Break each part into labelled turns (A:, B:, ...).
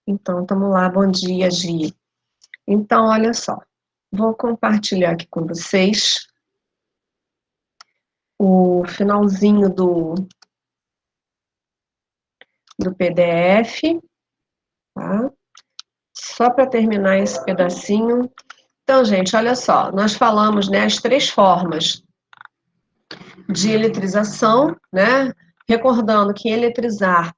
A: Então, vamos lá, bom dia, Gi. Então, olha só, vou compartilhar aqui com vocês o finalzinho do PDF, tá? Só para terminar esse pedacinho. Então, gente, olha só, nós falamos, né, as três formas de eletrização, né? Recordando que eletrizar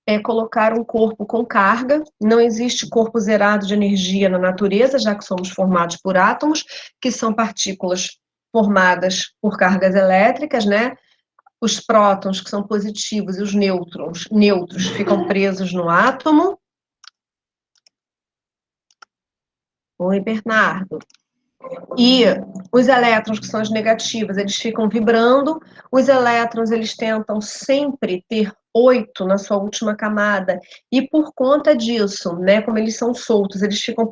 A: é colocar um corpo com carga, não existe corpo zerado de energia na natureza, já que somos formados por átomos, que são partículas formadas por cargas elétricas, né? Os prótons, que são positivos, e os neutros ficam presos no átomo. Oi, Bernardo. E os elétrons, que são os negativos, eles ficam vibrando. Os elétrons, eles tentam sempre ter 8 na sua última camada. E por conta disso, né, como eles são soltos, eles ficam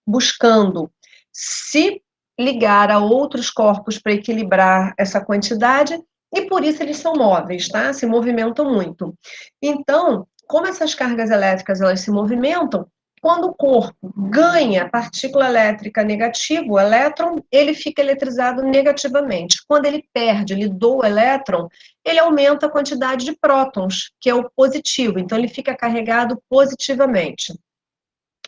A: buscando se ligar a outros corpos para equilibrar essa quantidade. E por isso eles são móveis, tá? Se movimentam muito. Então, como essas cargas elétricas elas se movimentam, quando o corpo ganha partícula elétrica negativa, o elétron, ele fica eletrizado negativamente. Quando ele perde, ele doa o elétron, ele aumenta a quantidade de prótons, que é o positivo, então ele fica carregado positivamente.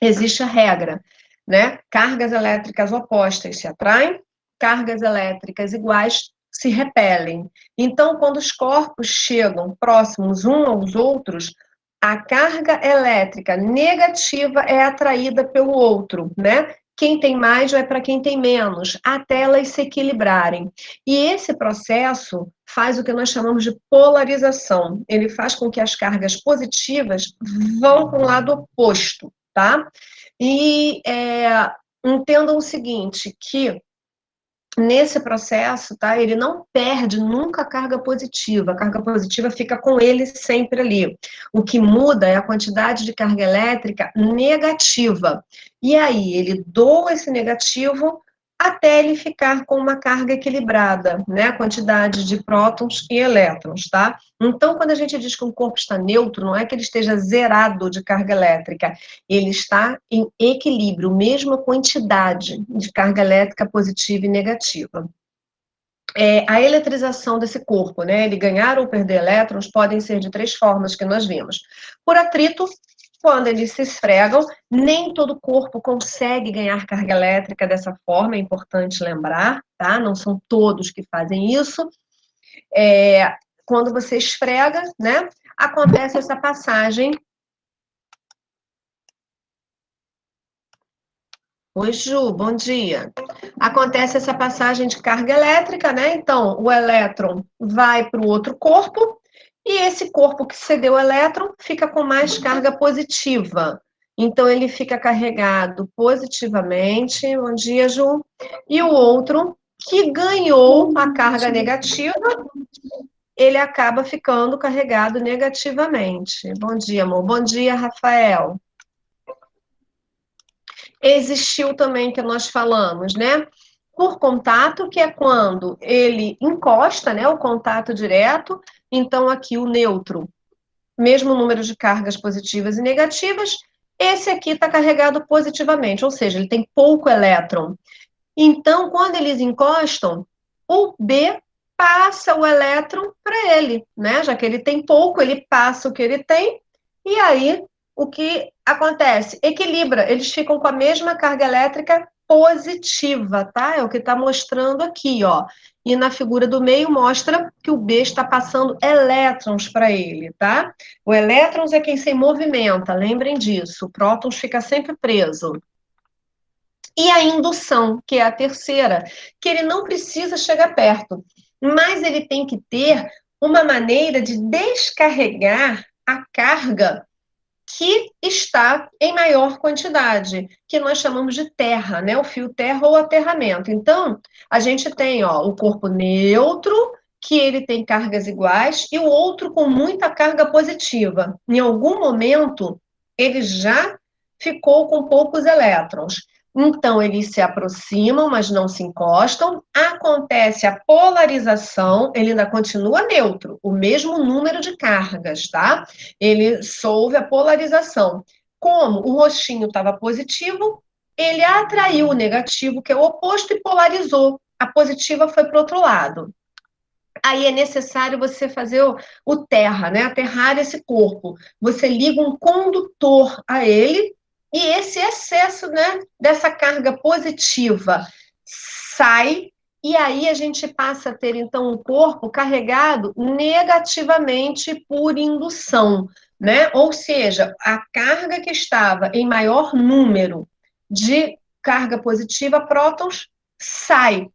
A: Existe a regra, né? Cargas elétricas opostas se atraem, cargas elétricas iguais se repelem. Então, quando os corpos chegam próximos uns aos outros, a carga elétrica negativa é atraída pelo outro, né? Quem tem mais vai para quem tem menos, até elas se equilibrarem. E esse processo faz o que nós chamamos de polarização. Ele faz com que as cargas positivas vão para o lado oposto, tá? E entendam o seguinte, que nesse processo, tá, ele não perde nunca a carga positiva fica com ele sempre ali. O que muda é a quantidade de carga elétrica negativa. E aí, ele doa esse negativo até ele ficar com uma carga equilibrada, né, a quantidade de prótons e elétrons, tá? Então, quando a gente diz que um corpo está neutro, não é que ele esteja zerado de carga elétrica, ele está em equilíbrio, mesma quantidade de carga elétrica positiva e negativa. A eletrização desse corpo, né, ele ganhar ou perder elétrons, podem ser de três formas que nós vimos. Por atrito, quando eles se esfregam, nem todo corpo consegue ganhar carga elétrica dessa forma, é importante lembrar, tá? Não são todos que fazem isso. Quando você esfrega, né, acontece essa passagem. Oi, Ju, bom dia. Acontece essa passagem de carga elétrica, né? Então, o elétron vai para o outro corpo e esse corpo que cedeu o elétron fica com mais carga positiva. Então, ele fica carregado positivamente. Bom dia, Ju. E o outro, que ganhou a carga negativa, ele acaba ficando carregado negativamente. Bom dia, amor. Bom dia, Rafael. Existiu também que nós falamos, né? Por contato, que é quando ele encosta, né? O contato direto. Então, aqui o neutro, mesmo número de cargas positivas e negativas, esse aqui está carregado positivamente, ou seja, ele tem pouco elétron. Então, quando eles encostam, o B passa o elétron para ele, né? Já que ele tem pouco, ele passa o que ele tem, e aí o que acontece? Equilibra, eles ficam com a mesma carga elétrica positiva, tá? É o que está mostrando aqui, ó. E na figura do meio mostra que o B está passando elétrons para ele, tá? O elétrons é quem se movimenta, lembrem disso. O prótons fica sempre preso. E a indução, que é a terceira, que ele não precisa chegar perto, mas ele tem que ter uma maneira de descarregar a carga que está em maior quantidade, que nós chamamos de terra, né? O fio terra ou aterramento. Então, a gente tem, ó, o corpo neutro, que ele tem cargas iguais, e o outro com muita carga positiva. Em algum momento, ele já ficou com poucos elétrons. Então, eles se aproximam, mas não se encostam. Acontece a polarização, ele ainda continua neutro, o mesmo número de cargas, tá? Ele solve a polarização. Como o roxinho estava positivo, ele atraiu o negativo, que é o oposto, e polarizou. A positiva foi para o outro lado. Aí é necessário você fazer o terra, né? Aterrar esse corpo. Você liga um condutor a ele e esse excesso, né, dessa carga positiva sai e aí a gente passa a ter então o corpo carregado negativamente por indução, né? Ou seja, a carga que estava em maior número de carga positiva, prótons, sai.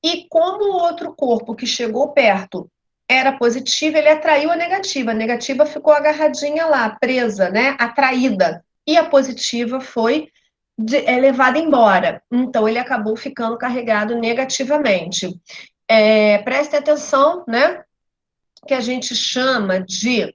A: E como o outro corpo que chegou perto era positivo, ele atraiu a negativa. A negativa ficou agarradinha lá, presa, né? Atraída. E a positiva foi levada embora. Então, ele acabou ficando carregado negativamente. Preste atenção, né? Que a gente chama de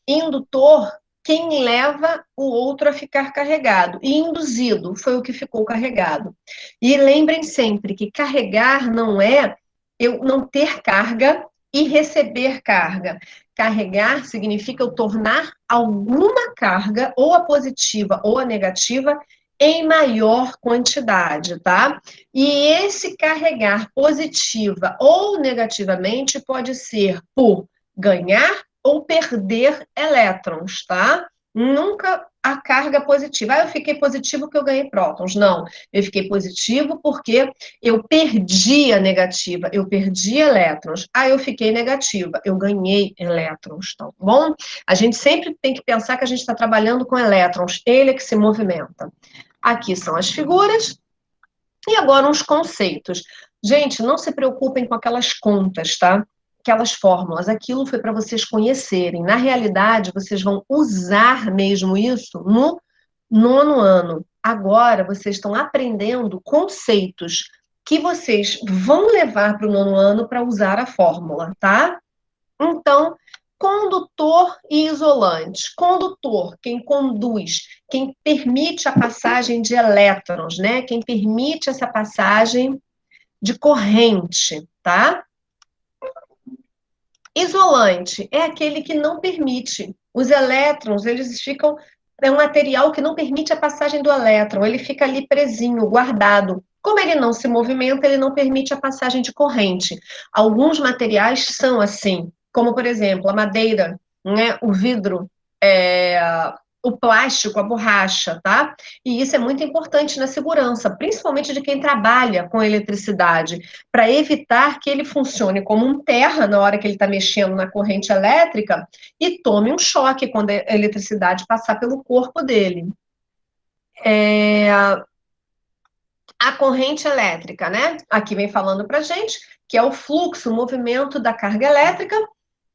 A: indutor quem leva o outro a ficar carregado. E induzido foi o que ficou carregado. E lembrem sempre que carregar não é eu não ter carga e receber carga. Carregar significa eu tornar alguma carga, ou a positiva ou a negativa, em maior quantidade, tá? E esse carregar positiva ou negativamente pode ser por ganhar ou perder elétrons, tá? Nunca a carga positiva. Eu fiquei positivo porque eu ganhei prótons. Não, eu fiquei positivo porque eu perdi a negativa, eu perdi elétrons. Eu fiquei negativa, eu ganhei elétrons, tá bom? A gente sempre tem que pensar que a gente está trabalhando com elétrons, ele é que se movimenta. Aqui são as figuras e agora uns conceitos. Gente, não se preocupem com aquelas contas, tá? Aquelas fórmulas, aquilo foi para vocês conhecerem. Na realidade, vocês vão usar mesmo isso no nono ano. Agora, vocês estão aprendendo conceitos que vocês vão levar para o nono ano para usar a fórmula, tá? Então, condutor e isolante. Condutor, quem conduz, quem permite a passagem de elétrons, né? Quem permite essa passagem de corrente, tá? Isolante é aquele que não permite. Os elétrons, eles ficam. É um material que não permite a passagem do elétron, ele fica ali presinho, guardado. Como ele não se movimenta, ele não permite a passagem de corrente. Alguns materiais são assim, como por exemplo a madeira, né, o vidro, o plástico, a borracha, tá? E isso é muito importante na segurança, principalmente de quem trabalha com eletricidade, para evitar que ele funcione como um terra na hora que ele está mexendo na corrente elétrica e tome um choque quando a eletricidade passar pelo corpo dele. A corrente elétrica, né? Aqui vem falando para gente que é o fluxo, o movimento da carga elétrica.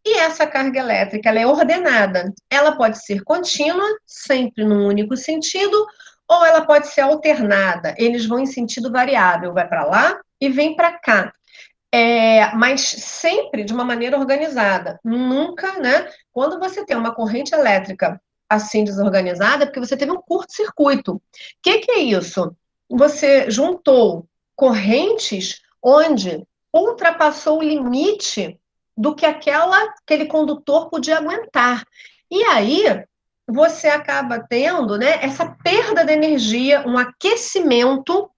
A: E essa carga elétrica, ela é ordenada. Ela pode ser contínua, sempre num único sentido, ou ela pode ser alternada. Eles vão em sentido variável, vai para lá e vem para cá. Mas sempre de uma maneira organizada. Nunca, né? Quando você tem uma corrente elétrica assim desorganizada, é porque você teve um curto-circuito. O que é isso? Você juntou correntes onde ultrapassou o limite do que aquele condutor podia aguentar. E aí você acaba tendo, né, essa perda de energia, um aquecimento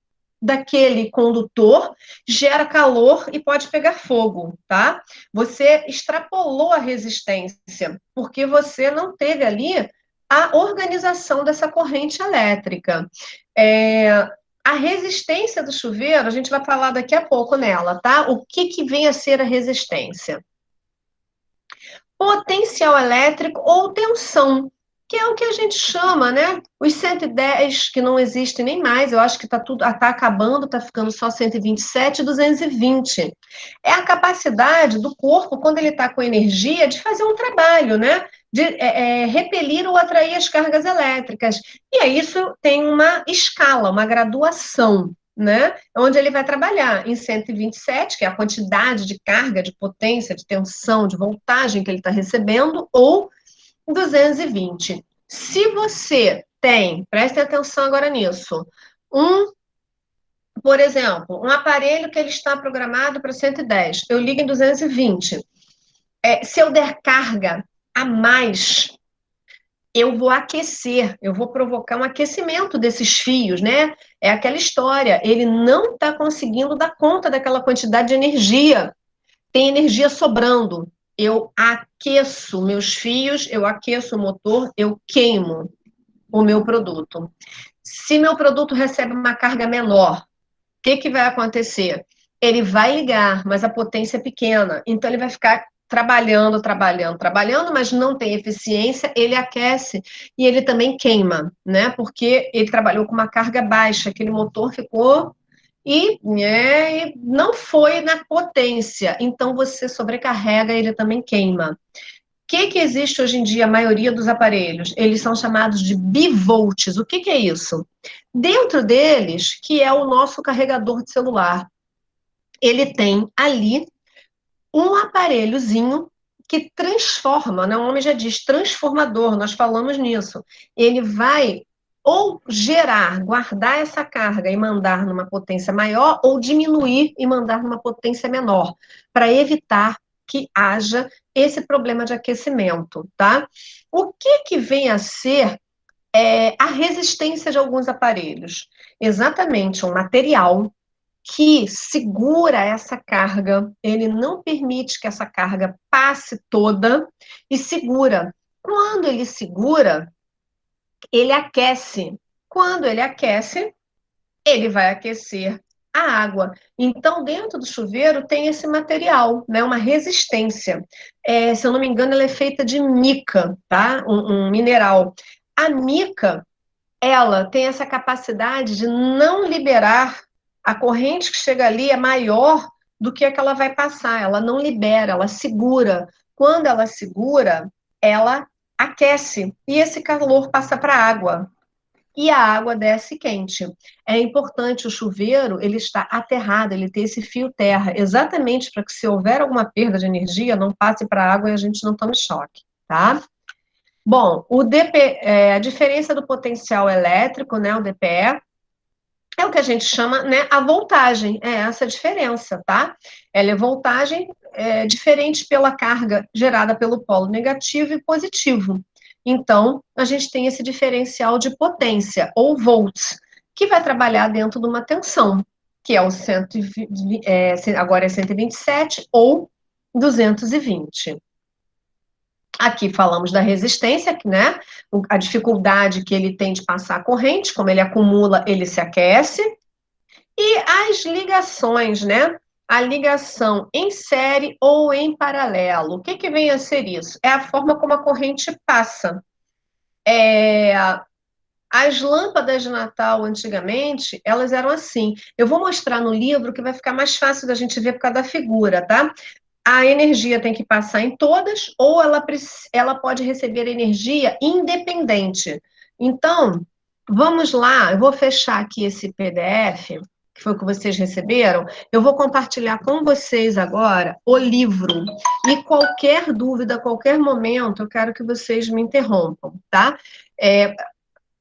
A: daquele condutor, gera calor e pode pegar fogo, tá? Você extrapolou a resistência, porque você não teve ali a organização dessa corrente elétrica. A resistência do chuveiro, a gente vai falar daqui a pouco nela, tá? O que vem a ser a resistência? Potencial elétrico ou tensão, que é o que a gente chama, né? Os 110 que não existem nem mais, eu acho que está tudo, está acabando, está ficando só 127 e 220. É a capacidade do corpo, quando ele está com energia, de fazer um trabalho, né? De repelir ou atrair as cargas elétricas. E aí isso tem uma escala, uma graduação, né? Onde ele vai trabalhar em 127, que é a quantidade de carga, de potência, de tensão, de voltagem que ele está recebendo, ou 220. Se você tem, preste atenção agora nisso, por exemplo, um aparelho que ele está programado para 110, eu ligo em 220. Se eu der carga a mais, eu vou aquecer, eu vou provocar um aquecimento desses fios, né? É aquela história, ele não está conseguindo dar conta daquela quantidade de energia, tem energia sobrando. Eu aqueço meus fios, eu aqueço o motor, eu queimo o meu produto. Se meu produto recebe uma carga menor, o que vai acontecer? Ele vai ligar, mas a potência é pequena, então ele vai ficar trabalhando, trabalhando, trabalhando, mas não tem eficiência, ele aquece e ele também queima, né? Porque ele trabalhou com uma carga baixa, aquele motor ficou e não foi na potência, então você sobrecarrega, ele também queima. O que existe hoje em dia, a maioria dos aparelhos? Eles são chamados de bivolts. O que é isso? Dentro deles, que é o nosso carregador de celular, ele tem ali um aparelhozinho que transforma, né? O nome já diz transformador, nós falamos nisso. Ele vai ou gerar, guardar essa carga e mandar numa potência maior, ou diminuir e mandar numa potência menor, para evitar que haja esse problema de aquecimento, tá? O que vem a ser a resistência de alguns aparelhos? Exatamente um material que segura essa carga, ele não permite que essa carga passe toda e segura. Quando ele segura, ele aquece. Quando ele aquece, ele vai aquecer a água. Então, dentro do chuveiro tem esse material, né, uma resistência. Se eu não me engano, ela é feita de mica, tá? Um mineral. A mica, ela tem essa capacidade de não liberar, a corrente que chega ali é maior do que a que ela vai passar, ela não libera, ela segura. Quando ela segura, ela aquece e esse calor passa para a água. E a água desce quente. É importante o chuveiro, ele está aterrado, ele tem esse fio terra, exatamente para que se houver alguma perda de energia, não passe para a água e a gente não tome choque, tá? Bom, a diferença do potencial elétrico, né, o DPE, é o que a gente chama, né, a voltagem, é essa a diferença, tá? Ela é voltagem diferente pela carga gerada pelo polo negativo e positivo. Então, a gente tem esse diferencial de potência, ou volts, que vai trabalhar dentro de uma tensão, que é o 120, agora é 127 ou 220. Aqui falamos da resistência, né? A dificuldade que ele tem de passar a corrente, como ele acumula, ele se aquece. E as ligações, né? A ligação em série ou em paralelo. O que vem a ser isso? É a forma como a corrente passa. As lâmpadas de Natal, antigamente, elas eram assim. Eu vou mostrar no livro que vai ficar mais fácil da gente ver por causa da figura, tá? A energia tem que passar em todas, ou ela pode receber energia independente. Então, vamos lá, eu vou fechar aqui esse PDF, que foi o que vocês receberam. Eu vou compartilhar com vocês agora o livro. E qualquer dúvida, qualquer momento, eu quero que vocês me interrompam, tá?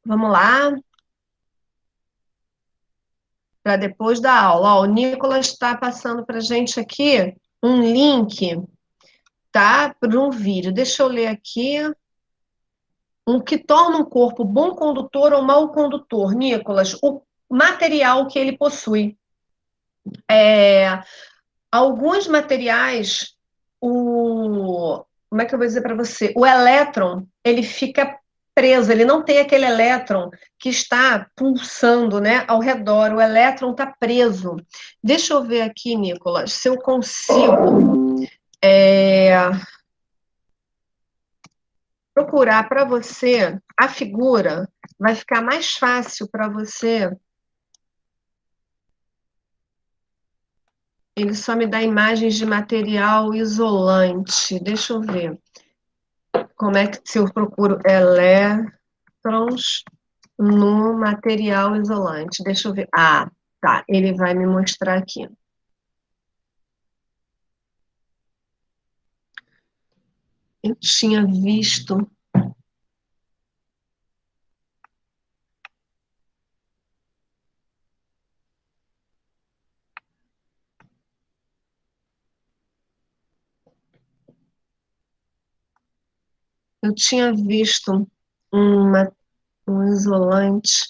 A: Vamos lá, para depois da aula. Ó, o Nicolas está passando para a gente aqui um link, tá? Para um vídeo. Deixa eu ler aqui. O que torna um corpo bom condutor ou mau condutor, Nicolas? O material que ele possui. Alguns materiais, como é que eu vou dizer para você? O elétron, ele fica preso, ele não tem aquele elétron que está pulsando, né, ao redor. O elétron está preso. Deixa eu ver aqui, Nicolas, se eu consigo procurar para você a figura, vai ficar mais fácil para você. Ele só me dá imagens de material isolante. Deixa eu ver. Como é que se eu procuro elétrons no material isolante? Deixa eu ver. Ah, tá. Ele vai me mostrar aqui. Eu tinha visto. Eu tinha visto um isolante,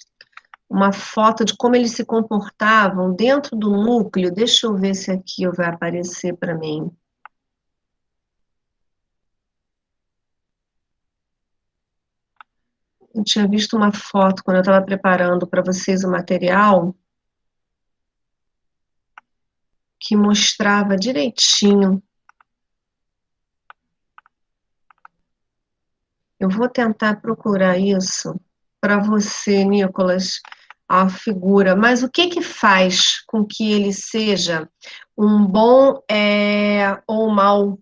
A: uma foto de como eles se comportavam dentro do núcleo. Deixa eu ver se aqui vai aparecer para mim. Eu tinha visto uma foto quando eu estava preparando para vocês o material que mostrava direitinho. Eu vou tentar procurar isso para você, Nicolas, a figura. Mas o que que faz com que ele seja um bom ou mau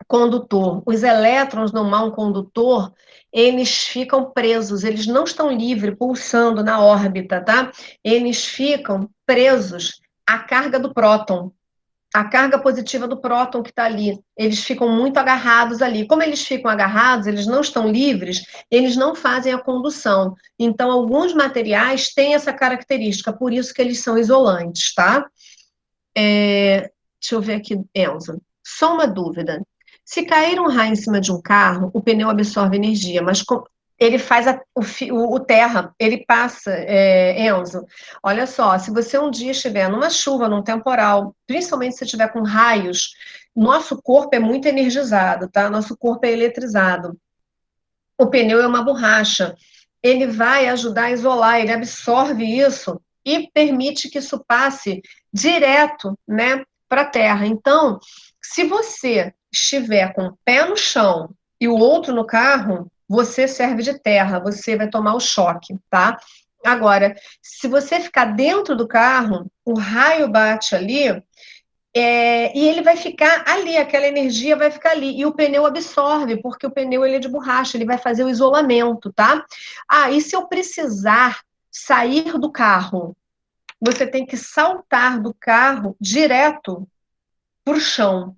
A: condutor? Os elétrons no mau condutor, eles ficam presos, eles não estão livres, pulsando na órbita, tá? Eles ficam presos à carga do próton, a carga positiva do próton que está ali. Eles ficam muito agarrados ali. Como eles ficam agarrados, eles não estão livres, eles não fazem a condução. Então, alguns materiais têm essa característica, por isso que eles são isolantes, tá? Deixa eu ver aqui, Enzo. Só uma dúvida. Se cair um raio em cima de um carro, o pneu absorve energia, mas ele faz o terra, ele passa, Enzo. Olha só, se você um dia estiver numa chuva, num temporal, principalmente se estiver com raios, nosso corpo é muito energizado, tá? Nosso corpo é eletrizado. O pneu é uma borracha. Ele vai ajudar a isolar, ele absorve isso e permite que isso passe direto, né, para a terra. Então, se você estiver com o pé no chão e o outro no carro, você serve de terra, você vai tomar o choque, tá? Agora, se você ficar dentro do carro, o raio bate ali, e ele vai ficar ali, aquela energia vai ficar ali. E o pneu absorve, porque o pneu ele é de borracha, ele vai fazer o isolamento, tá? Ah, e se eu precisar sair do carro? Você tem que saltar do carro direto para o chão,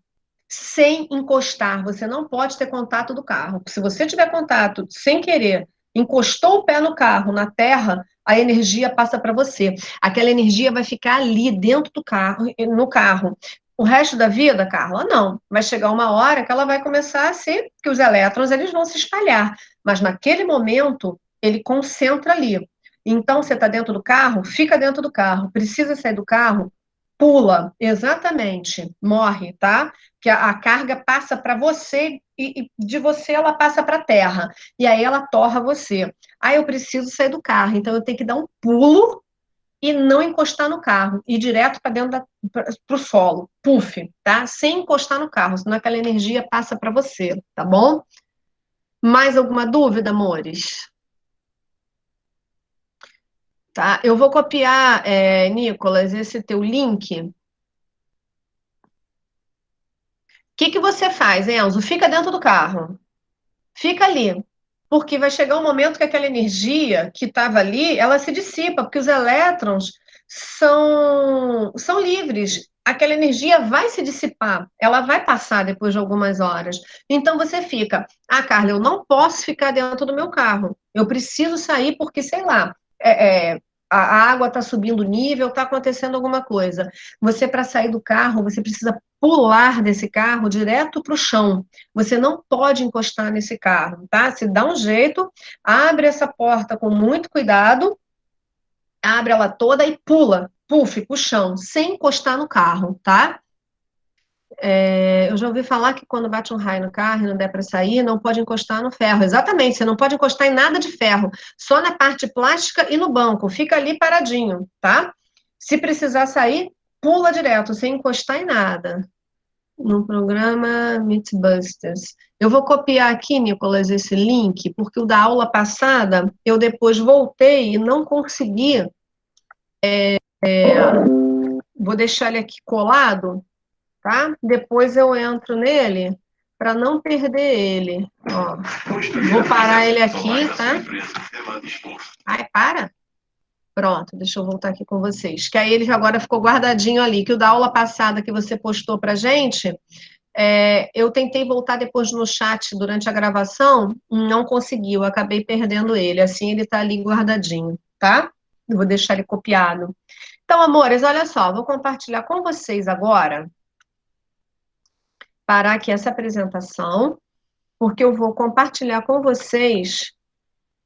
A: sem encostar. Você não pode ter contato do carro. Se você tiver contato sem querer, encostou o pé no carro, na terra, a energia passa para você. Aquela energia vai ficar ali dentro do carro, no carro. O resto da vida, Carla, não. Vai chegar uma hora que ela vai começar a ser, que os elétrons eles vão se espalhar. Mas naquele momento, ele concentra ali. Então, você está dentro do carro, fica dentro do carro. Precisa sair do carro, pula. Exatamente. Morre, tá? Que a carga passa para você e de você ela passa para a terra. E aí ela torra você. Aí eu preciso sair do carro, então eu tenho que dar um pulo e não encostar no carro, ir direto para dentro para o solo, puff, tá? Sem encostar no carro, senão aquela energia passa para você, tá bom? Mais alguma dúvida, amores? Tá? Eu vou copiar, Nicolas, esse teu link. O que que você faz, Enzo? Fica dentro do carro. Fica ali. Porque vai chegar um momento que aquela energia que estava ali, ela se dissipa, porque os elétrons são livres. Aquela energia vai se dissipar, ela vai passar depois de algumas horas. Então você fica, Carla, eu não posso ficar dentro do meu carro. Eu preciso sair porque, sei lá, a água está subindo o nível, está acontecendo alguma coisa. Você, para sair do carro, você precisa pular desse carro direto para o chão. Você não pode encostar nesse carro, tá? Se dá um jeito, abre essa porta com muito cuidado, abre ela toda e pula, puff, pro chão, sem encostar no carro, tá? Eu já ouvi falar que quando bate um raio no carro e não der para sair, não pode encostar no ferro. Exatamente, você não pode encostar em nada de ferro, só na parte plástica e no banco. Fica ali paradinho, tá? Se precisar sair, pula direto, sem encostar em nada. No programa Mythbusters. Eu vou copiar aqui, Nicolas, esse link, porque o da aula passada eu depois voltei e não consegui. Vou deixar ele aqui colado, tá? Depois eu entro nele para não perder ele. Ó, vou parar ele aqui, tá? Ai, para. Pronto, deixa eu voltar aqui com vocês. Que aí ele agora ficou guardadinho ali, que o da aula passada que você postou pra gente, eu tentei voltar depois no chat durante a gravação, não conseguiu, acabei perdendo ele. Assim ele está ali guardadinho, tá? Eu vou deixar ele copiado. Então, amores, olha só, vou compartilhar com vocês agora, parar aqui essa apresentação, porque eu vou compartilhar com vocês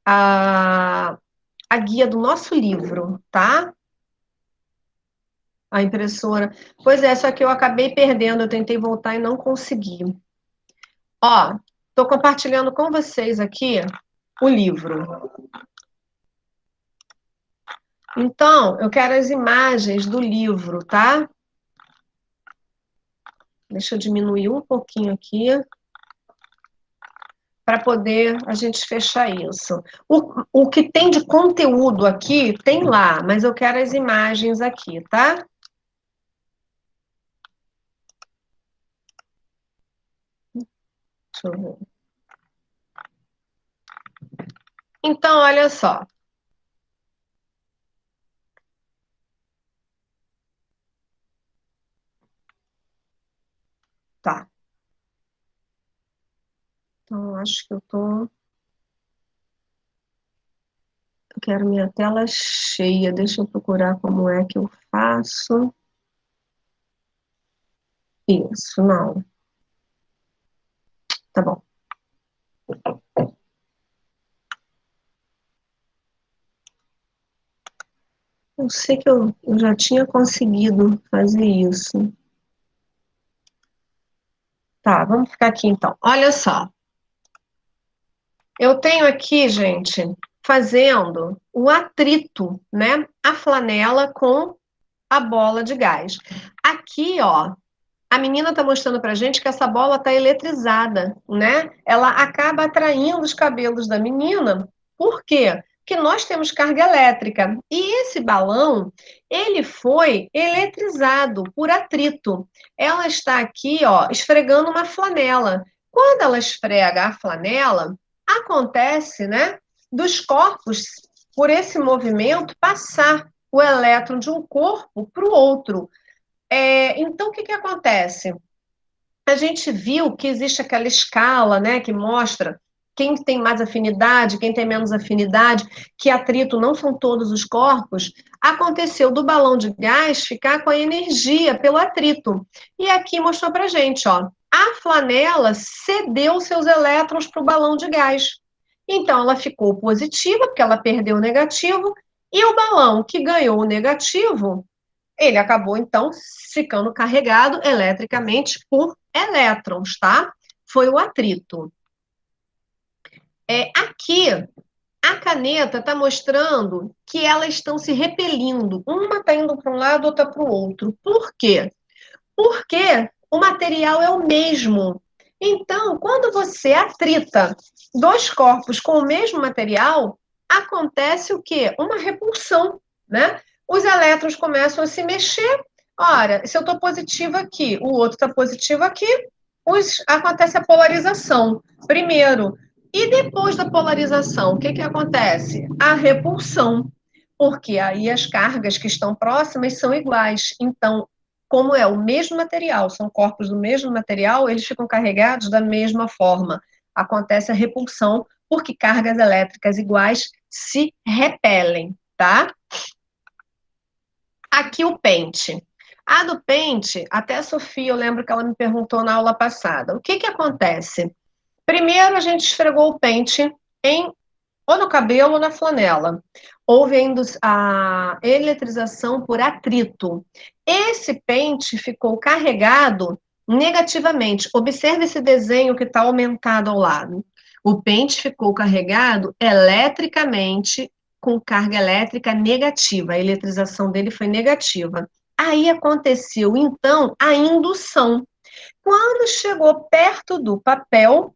A: a guia do nosso livro, tá? A impressora. Pois é, só que eu acabei perdendo, eu tentei voltar e não consegui. Ó, estou compartilhando com vocês aqui o livro. Então, eu quero as imagens do livro, tá? Deixa eu diminuir um pouquinho aqui para poder a gente fechar isso. O que tem de conteúdo aqui, tem lá, mas eu quero as imagens aqui, tá? Deixa eu ver. Então, olha só. Tá. Então, acho que eu quero minha tela cheia. Deixa eu procurar como é que eu faço. Isso, não. Tá bom. Eu sei que eu já tinha conseguido fazer isso. Tá, vamos ficar aqui então. Olha só. Eu tenho aqui, gente, fazendo o atrito, né? A flanela com a bola de gás. Aqui, ó, a menina está mostrando pra gente que essa bola está eletrizada, né? Ela acaba atraindo os cabelos da menina. Por quê? Porque nós temos carga elétrica. E esse balão, ele foi eletrizado por atrito. Ela está aqui, ó, esfregando uma flanela. Quando ela esfrega a flanela, acontece, né, dos corpos, por esse movimento, passar o elétron de um corpo para o outro. Então, o que acontece? A gente viu que existe aquela escala, né, que mostra quem tem mais afinidade, quem tem menos afinidade, que atrito não são todos os corpos. Aconteceu do balão de gás ficar com a energia pelo atrito. E aqui mostrou para gente, ó, a flanela cedeu seus elétrons para o balão de gás. Então, ela ficou positiva, porque ela perdeu o negativo, e o balão que ganhou o negativo ele acabou, então, ficando carregado eletricamente por elétrons, tá? Foi o atrito. Aqui, a caneta está mostrando que elas estão se repelindo. Uma está indo para um lado, outra para o outro. Por quê? Porque o material é o mesmo. Então, quando você atrita dois corpos com o mesmo material, acontece o quê? Uma repulsão, né? Os elétrons começam a se mexer. Ora, se eu estou positivo aqui, o outro está positivo aqui, acontece a polarização primeiro. E depois da polarização, o que acontece? A repulsão, porque aí as cargas que estão próximas são iguais. Então, como é o mesmo material, são corpos do mesmo material, eles ficam carregados da mesma forma. Acontece a repulsão, porque cargas elétricas iguais se repelem, tá? Aqui o pente. A do pente, até a Sofia, eu lembro que ela me perguntou na aula passada. O que acontece? Primeiro, a gente esfregou o pente ou no cabelo ou na flanela. Houve a eletrização por atrito. Esse pente ficou carregado negativamente. Observe esse desenho que está aumentado ao lado. O pente ficou carregado eletricamente com carga elétrica negativa. A eletrização dele foi negativa. Aí aconteceu, então, a indução. Quando chegou perto do papel,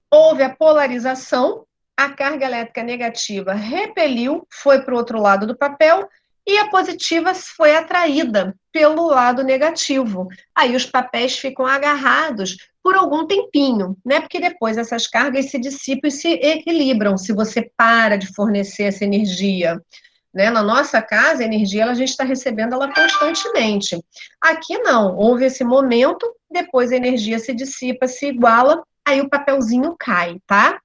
A: houve a polarização, a carga elétrica negativa repeliu, foi para o outro lado do papel, e a positiva foi atraída pelo lado negativo. Aí os papéis ficam agarrados por algum tempinho, né? Porque depois essas cargas se dissipam e se equilibram se você para de fornecer essa energia. Né? Na nossa casa, a energia a gente está recebendo ela constantemente. Aqui não, houve esse momento, depois a energia se dissipa, se iguala, aí o papelzinho cai, tá?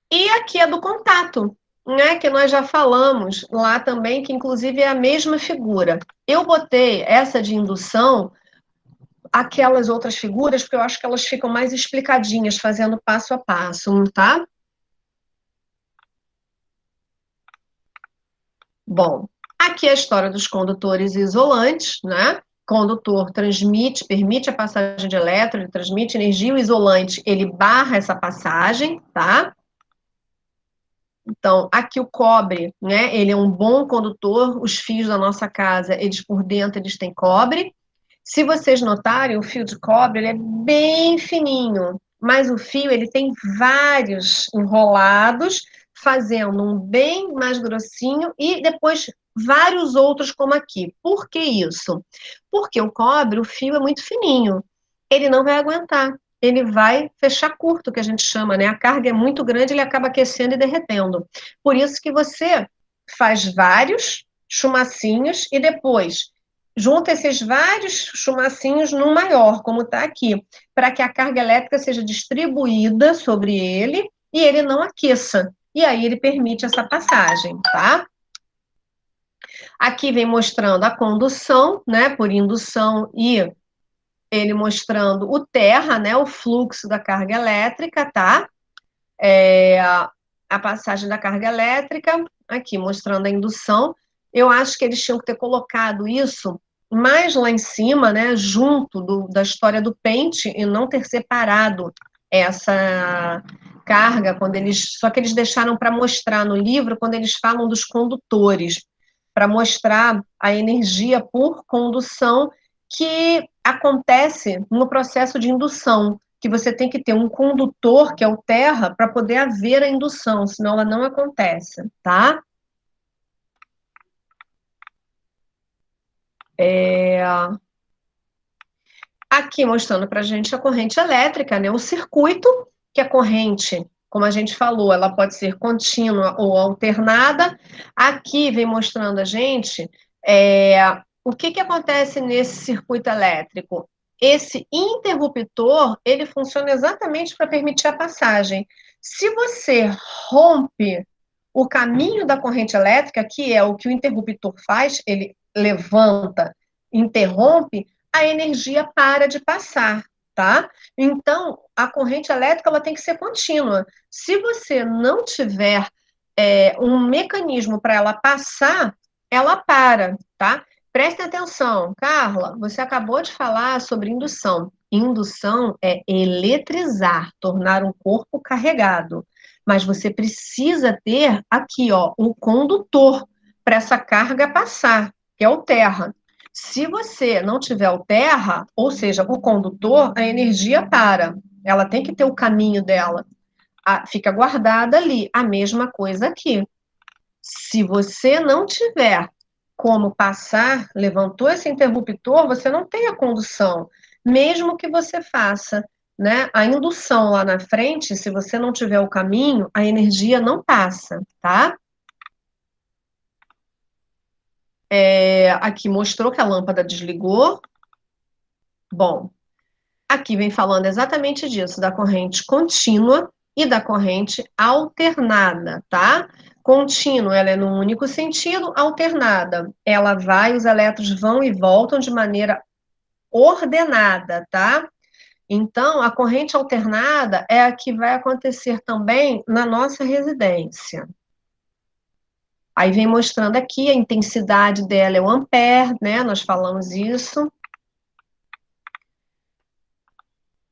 A: E aqui é do contato, né? Que nós já falamos lá também, que inclusive é a mesma figura. Eu botei essa de indução, aquelas outras figuras, porque eu acho que elas ficam mais explicadinhas, fazendo passo a passo, tá? Bom, aqui é a história dos condutores isolantes, né? Condutor transmite, permite a passagem de elétron, ele transmite energia, o isolante, ele barra essa passagem, tá? Então, aqui o cobre, né? Ele é um bom condutor, os fios da nossa casa, eles por dentro, eles têm cobre. Se vocês notarem, o fio de cobre, ele é bem fininho, mas o fio, ele tem vários enrolados, fazendo um bem mais grossinho e depois vários outros como aqui. Por que isso? Porque o cobre, o fio é muito fininho, ele não vai aguentar, ele vai fechar curto, que a gente chama, né? A carga é muito grande, ele acaba aquecendo e derretendo. Por isso que você faz vários chumacinhos e depois junta esses vários chumacinhos num maior, como está aqui, para que a carga elétrica seja distribuída sobre ele e ele não aqueça. E aí ele permite essa passagem, tá? Aqui vem mostrando a condução, né, por indução e ele mostrando o terra, né, o fluxo da carga elétrica, tá? A passagem da carga elétrica, aqui mostrando a indução. Eu acho que eles tinham que ter colocado isso mais lá em cima, né, junto da história do pente e não ter separado essa carga quando eles, só que eles deixaram para mostrar no livro quando eles falam dos condutores, para mostrar a energia por condução que acontece no processo de indução, que você tem que ter um condutor, que é o terra, para poder haver a indução, senão ela não acontece, tá? Aqui mostrando para a gente a corrente elétrica, né? O circuito, que a corrente, como a gente falou, ela pode ser contínua ou alternada. Aqui vem mostrando a gente o que acontece nesse circuito elétrico. Esse interruptor, ele funciona exatamente para permitir a passagem. Se você rompe o caminho da corrente elétrica, que é o que o interruptor faz, ele levanta, interrompe, a energia para de passar, tá? Então, a corrente elétrica ela tem que ser contínua. Se você não tiver um mecanismo para ela passar, ela para, tá? Prestem atenção, Carla, você acabou de falar sobre indução. Indução é eletrizar, tornar um corpo carregado. Mas você precisa ter aqui, ó, um condutor para essa carga passar, que é o terra. Se você não tiver o terra, ou seja, o condutor, a energia para. Ela tem que ter o caminho dela. Fica guardada ali. A mesma coisa aqui. Se você não tiver como passar, levantou esse interruptor, você não tem a condução. Mesmo que você faça, né, a indução lá na frente, se você não tiver o caminho, a energia não passa, tá? Aqui mostrou que a lâmpada desligou. Bom, aqui vem falando exatamente disso, da corrente contínua e da corrente alternada, tá? Contínua, ela é no único sentido, alternada, ela vai, os elétrons vão e voltam de maneira ordenada, tá? Então, a corrente alternada é a que vai acontecer também na nossa residência. Aí vem mostrando aqui a intensidade dela é o ampere, né? Nós falamos isso.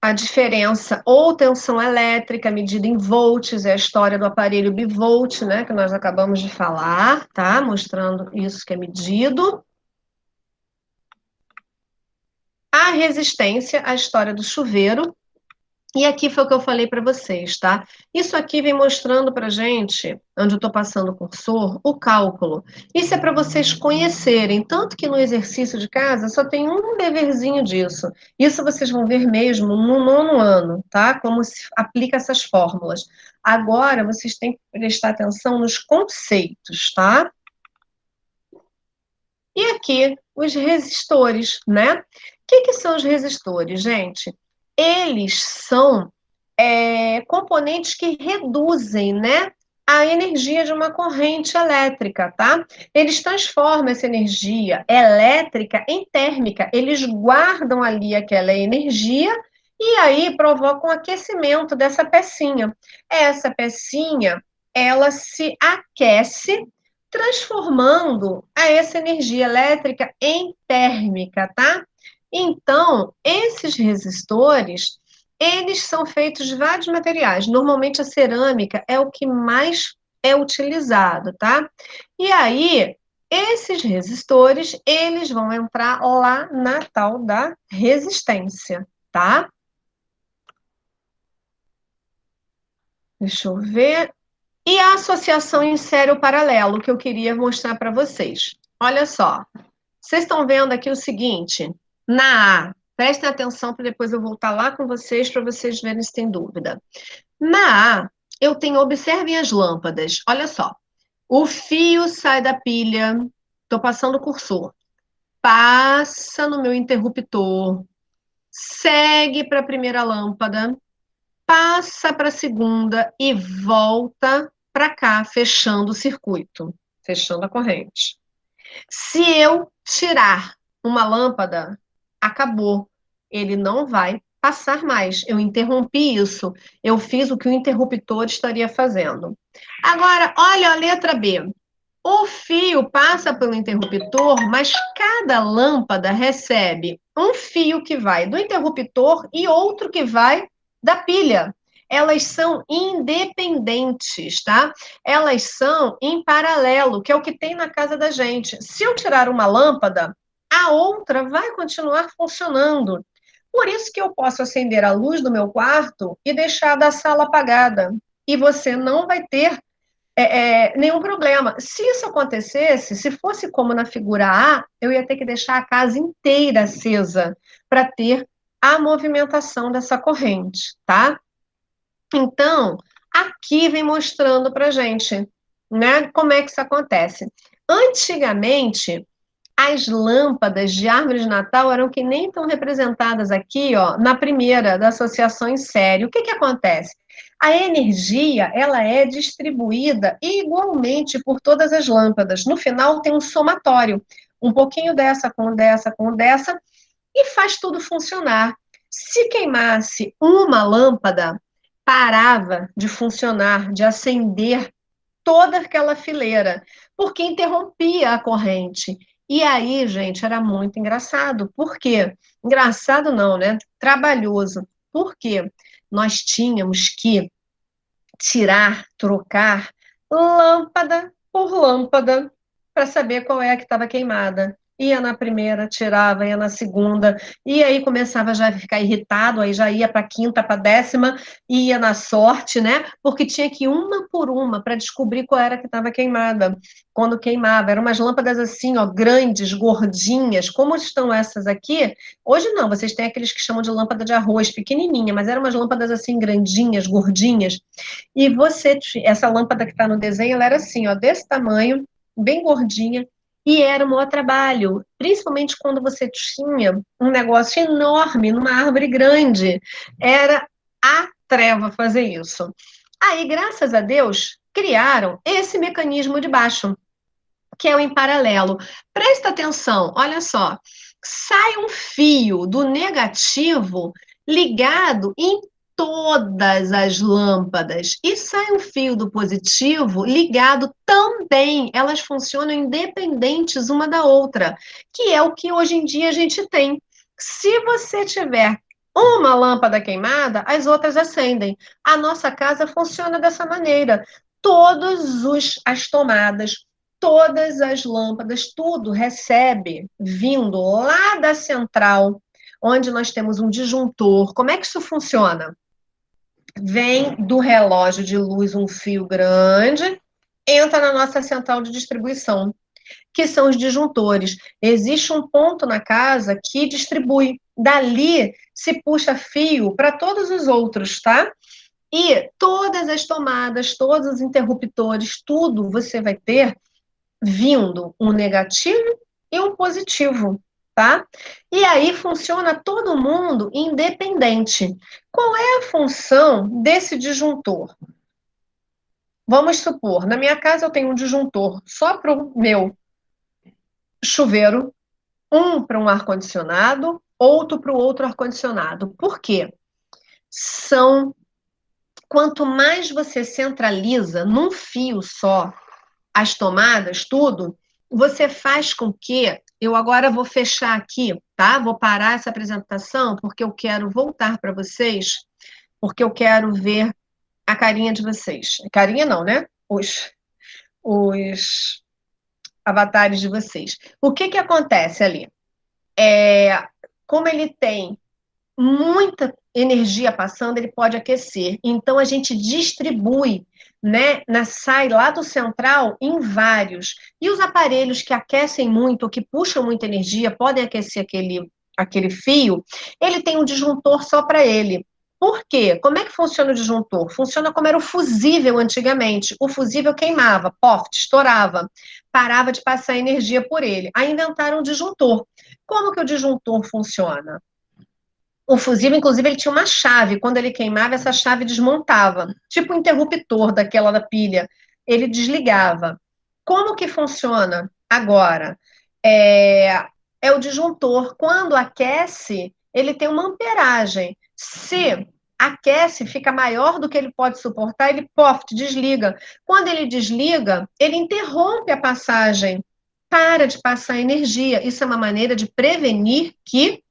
A: A diferença ou tensão elétrica medida em volts, é a história do aparelho bivolt, né, que nós acabamos de falar, tá? Mostrando isso que é medido. A resistência, a história do chuveiro. E aqui foi o que eu falei para vocês, tá? Isso aqui vem mostrando para gente, onde eu estou passando o cursor, o cálculo. Isso é para vocês conhecerem, tanto que no exercício de casa só tem um deverzinho disso. Isso vocês vão ver mesmo no nono ano, tá? Como se aplica essas fórmulas. Agora vocês têm que prestar atenção nos conceitos, tá? E aqui os resistores, né? O que são os resistores, gente? Eles são componentes que reduzem, né, a energia de uma corrente elétrica, tá? Eles transformam essa energia elétrica em térmica, eles guardam ali aquela energia e aí provocam o aquecimento dessa pecinha. Essa pecinha, ela se aquece transformando essa energia elétrica em térmica, tá? Então, esses resistores, eles são feitos de vários materiais. Normalmente a cerâmica é o que mais é utilizado, tá? E aí, esses resistores, eles vão entrar lá na tal da resistência, tá? Deixa eu ver. E a associação em sério paralelo que eu queria mostrar para vocês. Olha só, vocês estão vendo aqui o seguinte, na A, prestem atenção para depois eu voltar lá com vocês para vocês verem se tem dúvida. Na A, eu tenho, observem as lâmpadas, olha só, o fio sai da pilha, estou passando o cursor, passa no meu interruptor, segue para a primeira lâmpada, passa para a segunda e volta para cá, fechando o circuito, fechando a corrente. Se eu tirar uma lâmpada, acabou. Ele não vai passar mais. Eu interrompi isso. Eu fiz o que o interruptor estaria fazendo. Agora, olha a letra B. O fio passa pelo interruptor, mas cada lâmpada recebe um fio que vai do interruptor e outro que vai da pilha. Elas são independentes, tá? Elas são em paralelo, que é o que tem na casa da gente. Se eu tirar uma lâmpada, a outra vai continuar funcionando. Por isso que eu posso acender a luz do meu quarto e deixar da sala apagada. E você não vai ter nenhum problema. Se isso acontecesse, se fosse como na figura A, eu ia ter que deixar a casa inteira acesa para ter a movimentação dessa corrente, tá? Então, aqui vem mostrando para gente, né, como é que isso acontece. Antigamente, as lâmpadas de árvore de Natal eram que nem estão representadas aqui, ó, na primeira da associação em série. O que que acontece? A energia, ela é distribuída igualmente por todas as lâmpadas. No final tem um somatório, um pouquinho dessa com dessa com dessa e faz tudo funcionar. Se queimasse uma lâmpada, parava de funcionar, de acender toda aquela fileira, porque interrompia a corrente. E aí, gente, era muito engraçado. Por quê? Engraçado não, né? Trabalhoso. Por quê? Nós tínhamos que tirar, trocar lâmpada por lâmpada para saber qual é a que estava queimada. Ia na primeira, tirava, ia na segunda, e aí começava já a ficar irritado, aí já ia para a quinta, para a décima, ia na sorte, né? Porque tinha que ir uma por uma para descobrir qual era que estava queimada. Quando queimava, eram umas lâmpadas assim, ó, grandes, gordinhas, como estão essas aqui. Hoje não, vocês têm aqueles que chamam de lâmpada de arroz, pequenininha, mas eram umas lâmpadas assim, grandinhas, gordinhas, e essa lâmpada que está no desenho, ela era assim, ó, desse tamanho, bem gordinha, e era um maior trabalho, principalmente quando você tinha um negócio enorme numa árvore grande. Era a treva fazer isso. Aí, graças a Deus, criaram esse mecanismo de baixo, que é o em paralelo. Presta atenção, olha só. Sai um fio do negativo ligado em todas as lâmpadas e sai um fio do positivo ligado também. Elas funcionam independentes uma da outra, que é o que hoje em dia a gente tem. Se você tiver uma lâmpada queimada, as outras acendem. A nossa casa funciona dessa maneira. As tomadas, todas as lâmpadas, tudo recebe vindo lá da central, onde nós temos um disjuntor. Como é que isso funciona? Vem do relógio de luz um fio grande, entra na nossa central de distribuição, que são os disjuntores. Existe um ponto na casa que distribui. Dali se puxa fio para todos os outros, tá? E todas as tomadas, todos os interruptores, tudo você vai ter vindo um negativo e um positivo, tá? E aí funciona todo mundo independente. Qual é a função desse disjuntor? Vamos supor, na minha casa eu tenho um disjuntor só para o meu chuveiro, um para um ar-condicionado, outro para o outro ar-condicionado. Por quê? Quanto mais você centraliza num fio só, as tomadas, tudo, você faz com que... Eu agora vou fechar aqui, tá? Vou parar essa apresentação, porque eu quero voltar para vocês, porque eu quero ver a carinha de vocês. Carinha não, né? Os avatares de vocês. O que que acontece ali? Como ele tem muita energia passando, ele pode aquecer. Então, a gente distribui, né, sai lá do central em vários. E os aparelhos que aquecem muito, ou que puxam muita energia, podem aquecer aquele fio, ele tem um disjuntor só para ele. Por quê? Como é que funciona o disjuntor? Funciona como era o fusível antigamente. O fusível queimava, poft, estourava, parava de passar energia por ele. Aí inventaram o disjuntor. Como que o disjuntor funciona? O fusível, inclusive, ele tinha uma chave. Quando ele queimava, essa chave desmontava. Tipo o interruptor daquela da pilha. Ele desligava. Como que funciona agora? É o disjuntor. Quando aquece, ele tem uma amperagem. Se aquece, fica maior do que ele pode suportar, ele, pof, desliga. Quando ele desliga, ele interrompe a passagem. Para de passar energia. Isso é uma maneira de prevenir que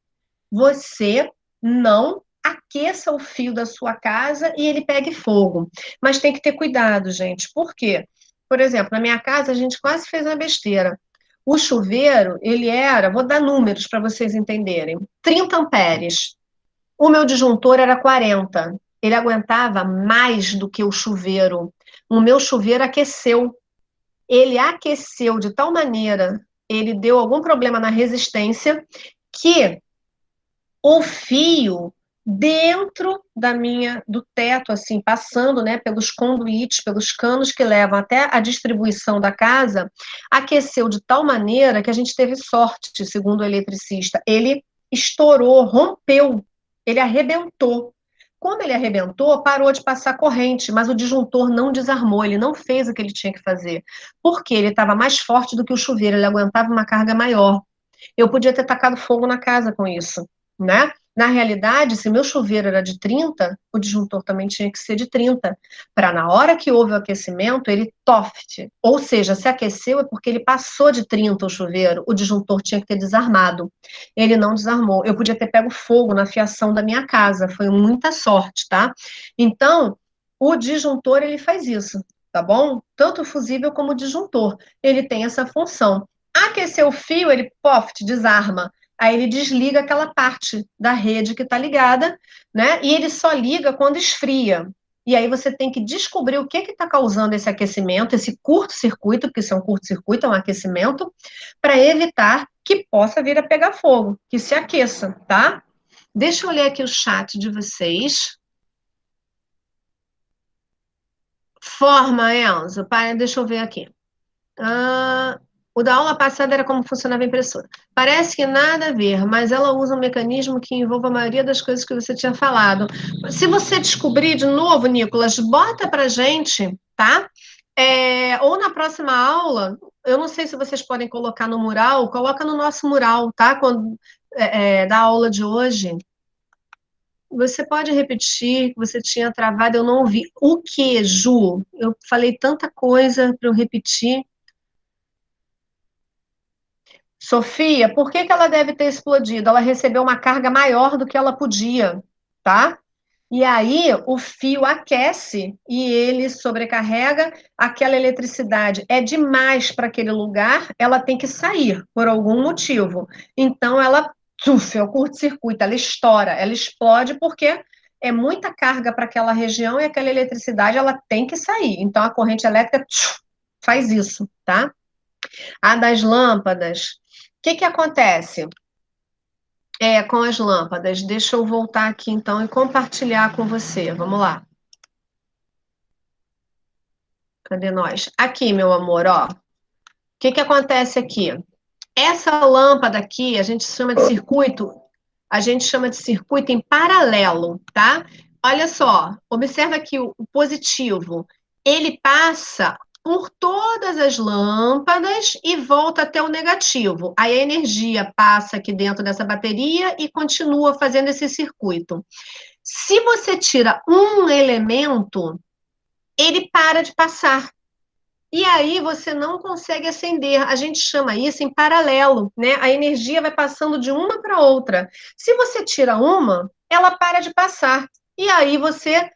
A: você não aqueça o fio da sua casa e ele pegue fogo. Mas tem que ter cuidado, gente. Por quê? Por exemplo, na minha casa a gente quase fez uma besteira. O chuveiro, ele era, vou dar números para vocês entenderem, 30 amperes. O meu disjuntor era 40. Ele aguentava mais do que o chuveiro. O meu chuveiro aqueceu. Ele aqueceu de tal maneira, ele deu algum problema na resistência, que o fio dentro do teto, assim, passando, né, pelos conduítes, pelos canos que levam até a distribuição da casa, aqueceu de tal maneira que a gente teve sorte, segundo o eletricista. Ele estourou, rompeu, ele arrebentou. Como ele arrebentou, parou de passar corrente, mas o disjuntor não desarmou, ele não fez o que ele tinha que fazer, porque ele estava mais forte do que o chuveiro, ele aguentava uma carga maior. Eu podia ter tacado fogo na casa com isso, né? Na realidade, se meu chuveiro era de 30, o disjuntor também tinha que ser de 30, para na hora que houve o aquecimento, ele toft. Ou seja, se aqueceu é porque ele passou de 30 o chuveiro, o disjuntor tinha que ter desarmado. Ele não desarmou. Eu podia ter pego fogo na fiação da minha casa, foi muita sorte, tá? Então, o disjuntor, ele faz isso, tá bom? Tanto o fusível como o disjuntor, ele tem essa função. Aquecer o fio, ele, poft, desarma. Aí ele desliga aquela parte da rede que está ligada, né? E ele só liga quando esfria. E aí você tem que descobrir o que está causando esse aquecimento, esse curto-circuito, porque isso é um curto-circuito, é um aquecimento, para evitar que possa vir a pegar fogo, que se aqueça, tá? Deixa eu ler aqui o chat de vocês. Forma, Enzo. Deixa eu ver aqui. O da aula passada era como funcionava a impressora. Parece que nada a ver, mas ela usa um mecanismo que envolve a maioria das coisas que você tinha falado. Se você descobrir de novo, Nicolas, bota pra gente, tá? Ou na próxima aula, eu não sei se vocês podem colocar no mural, coloca no nosso mural, tá? Da aula de hoje. Você pode repetir que você tinha travado, eu não ouvi. O que, Ju? Eu falei tanta coisa para eu repetir. Sofia, por que que ela deve ter explodido? Ela recebeu uma carga maior do que ela podia, tá? E aí o fio aquece e ele sobrecarrega aquela eletricidade. É demais para aquele lugar, ela tem que sair por algum motivo. Então ela, é o curto-circuito, ela estoura, ela explode porque é muita carga para aquela região e aquela eletricidade ela tem que sair. Então a corrente elétrica faz isso, tá? A das lâmpadas. O que que acontece? Com as lâmpadas. Deixa eu voltar aqui então e compartilhar com você. Vamos lá. Cadê nós? Aqui, meu amor, ó. O que que acontece aqui? Essa lâmpada aqui, a gente chama de circuito em paralelo, tá? Olha só, observa aqui o positivo. Ele passa por todas as lâmpadas e volta até o negativo. Aí a energia passa aqui dentro dessa bateria e continua fazendo esse circuito. Se você tira um elemento, ele para de passar. E aí você não consegue acender. A gente chama isso em paralelo, né? A energia vai passando de uma para outra. Se você tira uma, ela para de passar. E aí você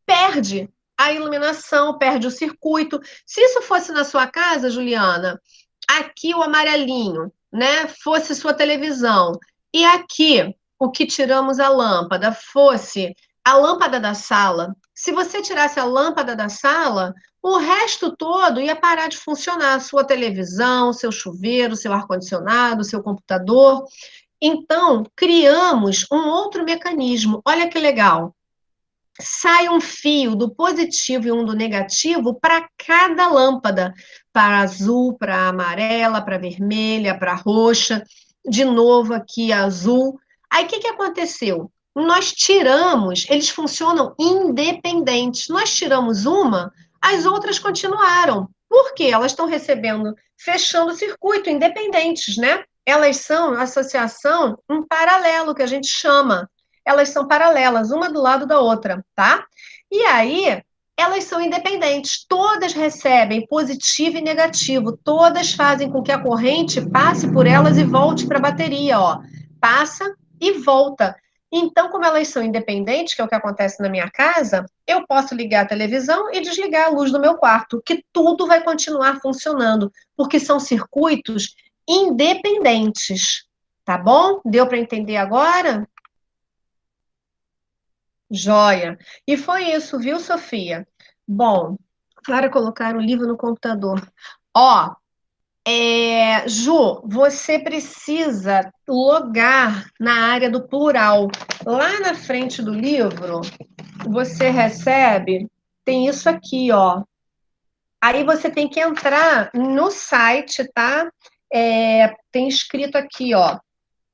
A: perde a iluminação, perde o circuito. Se isso fosse na sua casa, Juliana, aqui o amarelinho, né, fosse sua televisão, e aqui o que tiramos a lâmpada fosse a lâmpada da sala, se você tirasse a lâmpada da sala, o resto todo ia parar de funcionar, sua televisão, seu chuveiro, seu ar-condicionado, seu computador. Então, criamos um outro mecanismo. Olha que legal, sai um fio do positivo e um do negativo para cada lâmpada, para azul, para amarela, para vermelha, para roxa, de novo aqui azul. Aí o que aconteceu? Nós tiramos, eles funcionam independentes. Nós tiramos uma, as outras continuaram. Por quê? Elas estão recebendo, fechando o circuito, independentes, né? Elas são associação em paralelo, que a gente chama, elas são paralelas, uma do lado da outra, tá? E aí, elas são independentes, todas recebem positivo e negativo, todas fazem com que a corrente passe por elas e volte para a bateria, ó. Passa e volta. Então, como elas são independentes, que é o que acontece na minha casa, eu posso ligar a televisão e desligar a luz do meu quarto, que tudo vai continuar funcionando, porque são circuitos independentes. Tá bom? Deu para entender agora? Joia. E foi isso, viu, Sofia? Bom, para colocar o livro no computador. Ó, Ju, você precisa logar na área do plural. Lá na frente do livro, você recebe, tem isso aqui, ó. Aí você tem que entrar no site, tá? Tem escrito aqui, ó.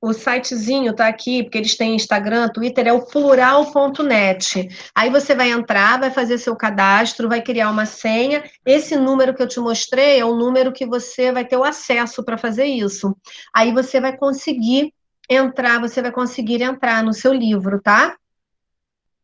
A: O sitezinho tá aqui, porque eles têm Instagram, Twitter, é o plural.net. Aí você vai entrar, vai fazer seu cadastro, vai criar uma senha. Esse número que eu te mostrei é o número que você vai ter o acesso para fazer isso. Aí você vai conseguir entrar no seu livro, tá?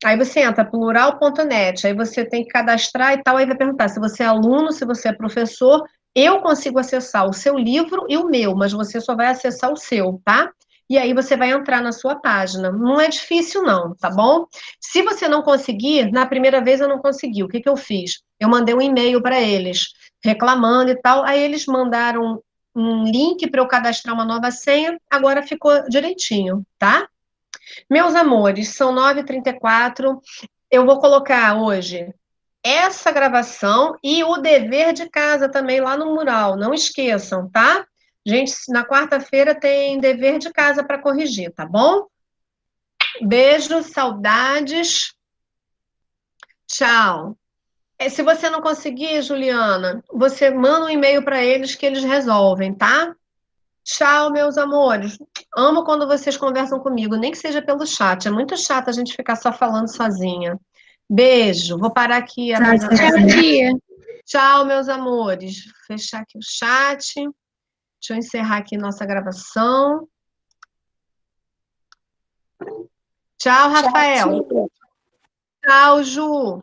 A: Aí você entra plural.net, aí você tem que cadastrar e tal, aí vai perguntar se você é aluno, se você é professor. Eu consigo acessar o seu livro e o meu, mas você só vai acessar o seu, tá? E aí você vai entrar na sua página. Não é difícil, não, tá bom? Se você não conseguir, na primeira vez eu não consegui, o que que eu fiz? Eu mandei um e-mail para eles, reclamando e tal, aí eles mandaram um link para eu cadastrar uma nova senha, agora ficou direitinho, tá? Meus amores, são 9h34. Eu vou colocar hoje essa gravação e o dever de casa também lá no mural. Não esqueçam, tá? Gente, na quarta-feira tem dever de casa para corrigir, tá bom? Beijo, saudades. Tchau. Se você não conseguir, Juliana, você manda um e-mail para eles que eles resolvem, tá? Tchau, meus amores. Amo quando vocês conversam comigo, nem que seja pelo chat. É muito chato a gente ficar só falando sozinha. Beijo. Vou parar aqui a
B: Tchau,
A: apresentação.
B: tia.
A: Tchau, meus amores. Vou fechar aqui o chat. Deixa eu encerrar aqui nossa gravação. Tchau,
B: Tchau,
A: Rafael.
B: tia.
A: Tchau, Ju.